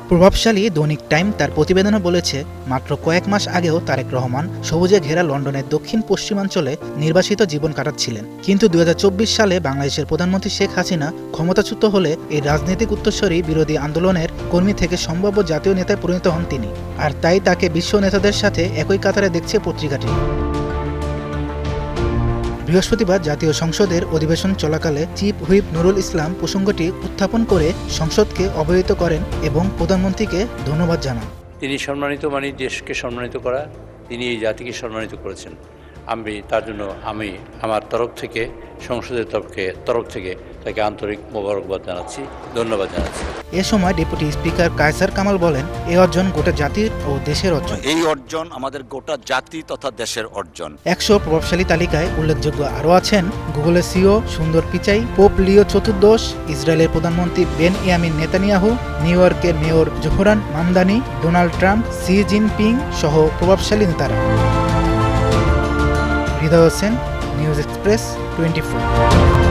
প্রভাবশালী দৈনিক টাইম তার প্রতিবেদনে বলেছে, মাত্র কয়েক মাস আগেও তারেক রহমান সবুজে ঘেরা লন্ডনের দক্ষিণ পশ্চিমাঞ্চলে নির্বাসিত জীবন কাটাচ্ছিলেন। কিন্তু ২০২৪ সালে বাংলাদেশের প্রধানমন্ত্রী শেখ হাসিনা ক্ষমতাচ্যুত হলে এই রাজনৈতিক উত্তরসূরি বিরোধী আন্দোলনের কর্মী থেকে সম্ভাব্য জাতীয় নেতায় পরিণত হন তিনি। আর তাই তাকে বিশ্ব নেতাদের সাথে একই কাতারে দেখছে পত্রিকাটি। বৃহস্পতিবার জাতীয় সংসদের অধিবেশন চলাকালে চিফ হুইপ নুরুল ইসলাম প্রসঙ্গটি উত্থাপন করে সংসদকে অবহিত করেন এবং প্রধানমন্ত্রীকে ধন্যবাদ জানান। তিনি সম্মানিত মানে দেশকে সম্মানিত করা, তিনি এই জাতিকে সম্মানিত করেছেন। আমি তার জন্য আমার তরফ থেকে সংসদের তরফ থেকে তাকে আন্তরিক মোবারকবাদ জানাচ্ছি, ধন্যবাদ জানাচ্ছি। এ সময় ডেপুটি স্পিকার কায়সার কামাল বলেন, এই অর্জন গোটা জাতির ও দেশের অর্জন। এই অর্জন আমাদের গোটা জাতি তথা দেশের অর্জন। ১০০ প্রভাবশালী তালিকায় উল্লেখযোগ্য আরও আছেন গুগলের সিইও সুন্দর পিচাই, পোপ লিও চতুর্দশ, ইসরায়েলের প্রধানমন্ত্রী বেনয়ামিন নেতানিয়াহু, নিউ ইয়র্কের mayor Zohran Mamdani, Donald Trump, Xi Jinping সহ প্রভাবশালী নেতারা। হৃদয় হোসেন, নিউজ এক্সপ্রেস 24।